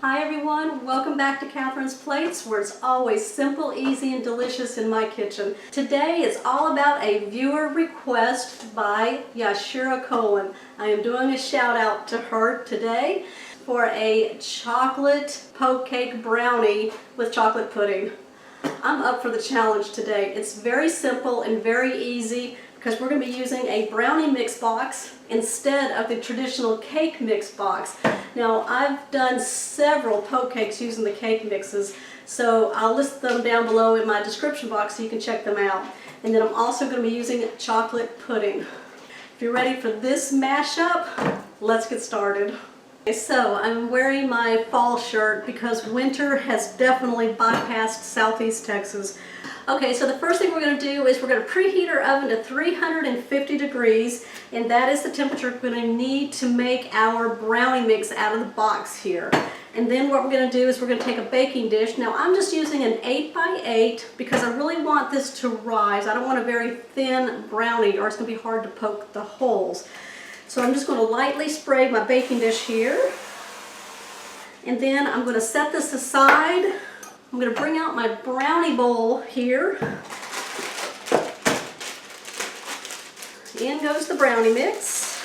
Hi everyone, welcome back to Catherine's Plates, where it's always simple, easy, and delicious in my kitchen. Today is all about a viewer request by Yashira Cohen. I am doing a shout out to her today for a chocolate poke cake brownie with chocolate pudding. I'm up for the challenge today. It's very simple and very easy because we're going to be using a brownie mix box instead of the traditional cake mix box. Now, I've done several poke cakes using the cake mixes, so I'll list them down below in my description box so you can check them out. And then I'm also going to be using chocolate pudding. If you're ready for this mashup, let's get started. Okay, so I'm wearing my fall shirt because winter has definitely bypassed Southeast Texas. Okay, so the first thing we're going to do is we're going to preheat our oven to 350 degrees, and that is the temperature we're going to need to make our brownie mix out of the box here. And then what we're going to do is we're going to take a baking dish. Now I'm just using an 8x8 because I really want this to rise. I don't want a very thin brownie or it's going to be hard to poke the holes. So I'm just going to lightly spray my baking dish here. And then I'm going to set this aside. I'm going to bring out my brownie bowl here. In goes the brownie mix.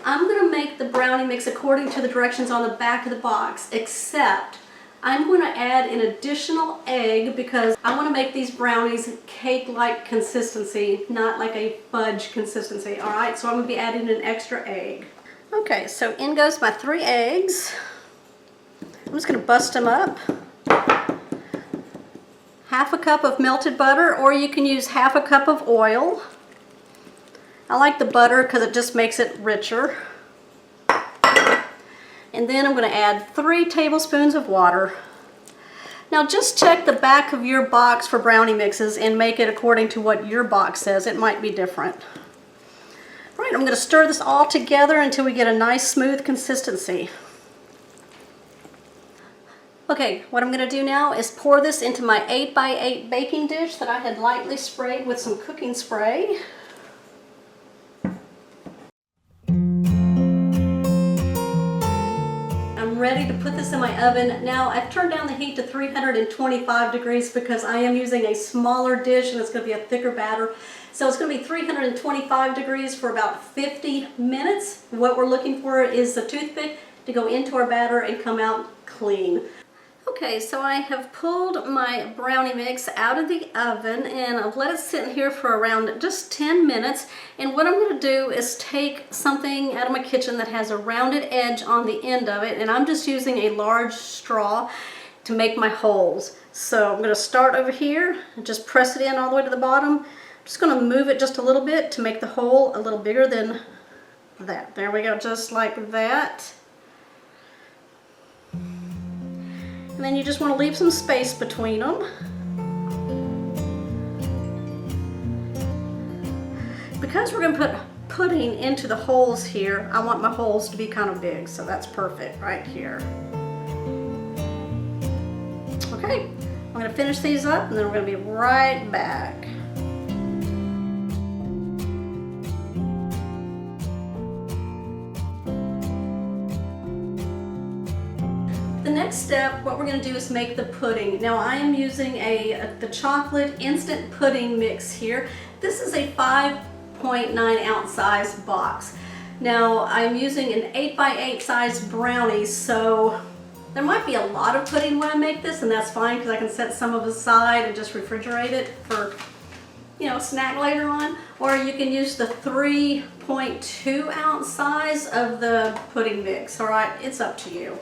I'm going to make the brownie mix according to the directions on the back of the box, except I'm going to add an additional egg because I want to make these brownies cake-like consistency, not like a fudge consistency. All right, so I'm going to be adding an extra egg. Okay, so in goes my 3 eggs. I'm just going to bust them up. Half a cup of melted butter, or you can use half a cup of oil. I like the butter because it just makes it richer. And then I'm going to add 3 tablespoons of water. Now just check the back of your box for brownie mixes and make it according to what your box says. It might be different. All right, I'm going to stir this all together until we get a nice smooth consistency. Okay, what I'm going to do now is pour this into my 8x8 baking dish that I had lightly sprayed with some cooking spray. I'm ready to put this in my oven. Now, I've turned down the heat to 325 degrees because I am using a smaller dish and it's going to be a thicker batter. So it's going to be 325 degrees for about 50 minutes. What we're looking for is the toothpick to go into our batter and come out clean. Okay, so I have pulled my brownie mix out of the oven and I've let it sit in here for around just 10 minutes. And what I'm going to do is take something out of my kitchen that has a rounded edge on the end of it, and I'm just using a large straw to make my holes. So I'm going to start over here and just press it in all the way to the bottom. I'm just going to move it just a little bit to make the hole a little bigger than that. There we go, just like that. And then you just want to leave some space between them. Because we're going to put pudding into the holes here, I want my holes to be kind of big, so that's perfect right here. Okay, I'm going to finish these up and then we're going to be right back. The next step, what we're going to do is make the pudding. Now I am using the chocolate instant pudding mix here. This is a 5.9 ounce size box. Now I'm using an 8x8 size brownie, so there might be a lot of pudding when I make this, and that's fine because I can set some of it aside and just refrigerate it for, you know, snack later on. Or you can use the 3.2 ounce size of the pudding mix. All right, it's up to you.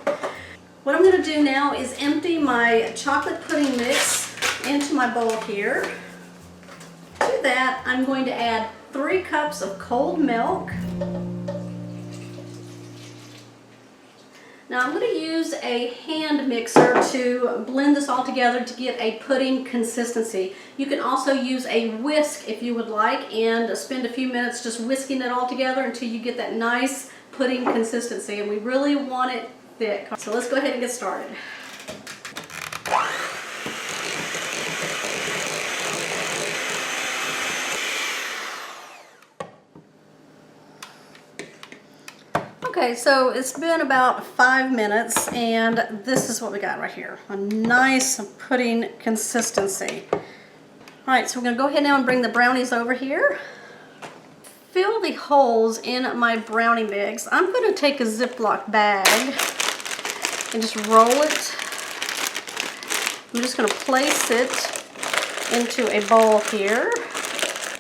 What I'm going to do now is empty my chocolate pudding mix into my bowl here. To that, I'm going to add 3 cups of cold milk. Now I'm going to use a hand mixer to blend this all together to get a pudding consistency. You can also use a whisk if you would like and spend a few minutes just whisking it all together until you get that nice pudding consistency, and we really want it thick. So let's go ahead and get started. Okay, so it's been about 5 minutes and this is what we got right here. A nice pudding consistency. All right, so we're gonna go ahead now and bring the brownies over here. Fill the holes in my brownie mix. I'm gonna take a Ziploc bag and just roll it. I'm just gonna place it into a bowl here.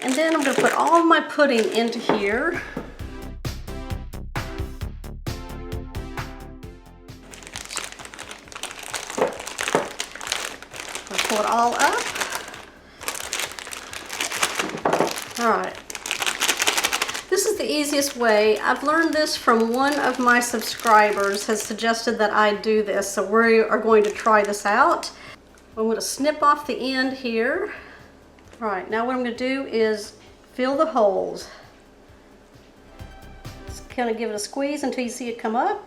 And then I'm gonna put all of my pudding into here. Pull it all up. All right. This is the easiest way. I've learned this from one of my subscribers has suggested that I do this, so we are going to try this out. I'm going to snip off the end here. All right, now what I'm going to do is fill the holes. Just kind of give it a squeeze until you see it come up.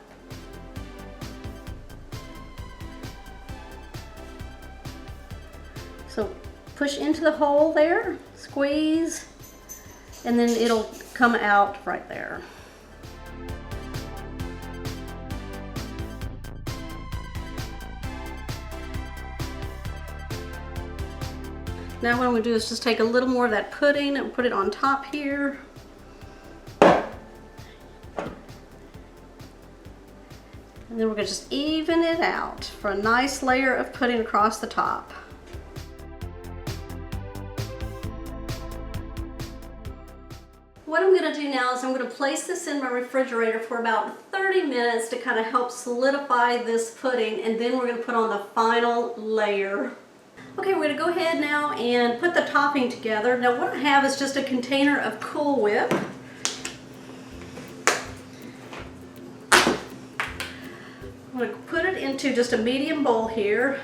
So push into the hole there, squeeze, and then it'll come out right there. Now what I'm going to do is just take a little more of that pudding and put it on top here. And then we're going to just even it out for a nice layer of pudding across the top. What I'm going to do now is I'm going to place this in my refrigerator for about 30 minutes to kind of help solidify this pudding, and then we're going to put on the final layer. Okay, we're going to go ahead now and put the topping together. Now what I have is just a container of Cool Whip. I'm going to put it into just a medium bowl here.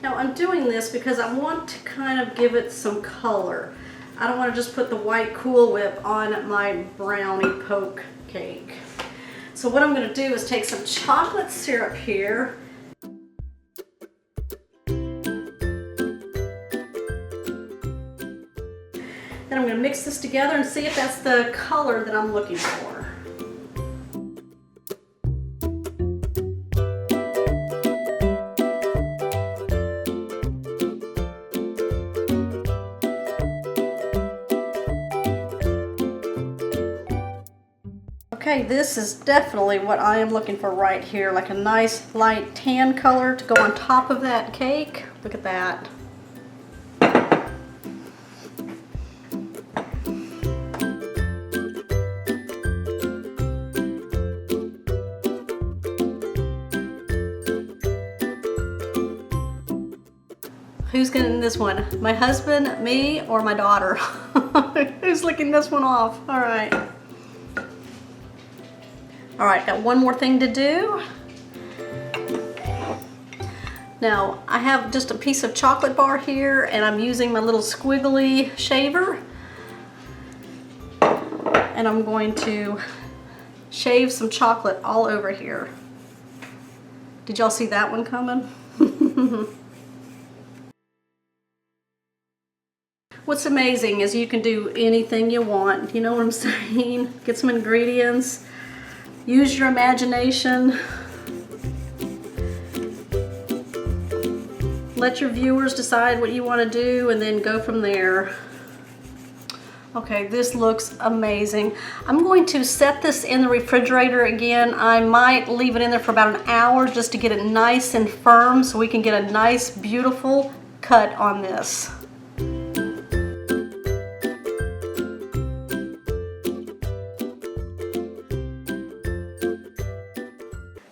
Now I'm doing this because I want to kind of give it some color. I don't want to just put the white Cool Whip on my brownie poke cake. So what I'm going to do is take some chocolate syrup here. Then I'm going to mix this together and see if that's the color that I'm looking for. Okay, this is definitely what I am looking for right here, like a nice light tan color to go on top of that cake. Look at that. Who's getting this one? My husband, me, or my daughter? Who's licking this one off? All right. All right, got one more thing to do. Now, I have just a piece of chocolate bar here, and I'm using my little squiggly shaver. And I'm going to shave some chocolate all over here. Did y'all see that one coming? What's amazing is you can do anything you want. You know what I'm saying? Get some ingredients. Use your imagination. Let your viewers decide what you want to do and then go from there. Okay, this looks amazing. I'm going to set this in the refrigerator again. I might leave it in there for about an hour just to get it nice and firm so we can get a nice, beautiful cut on this.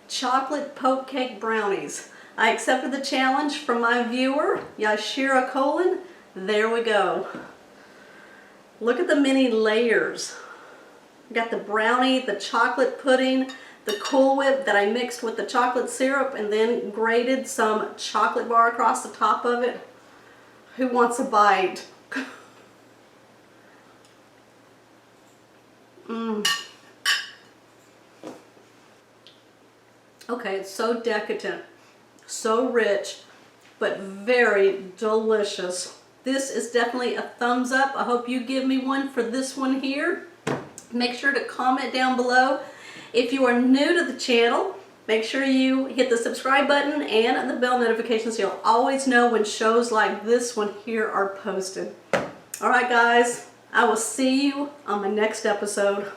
Chocolate poke cake brownies. I accepted the challenge from my viewer, Yashira Colon. There we go. Look at the many layers. I got the brownie, the chocolate pudding, the Cool Whip that I mixed with the chocolate syrup and then grated some chocolate bar across the top of it. Who wants a bite? Okay, it's so decadent, so rich, but very delicious. This is definitely a thumbs up. I hope you give me one for this one here. Make sure to comment down below If you are new to the channel, make sure you hit the subscribe button and the bell notification so you'll always know when shows like this one here are posted. Alright guys, I will see you on my next episode.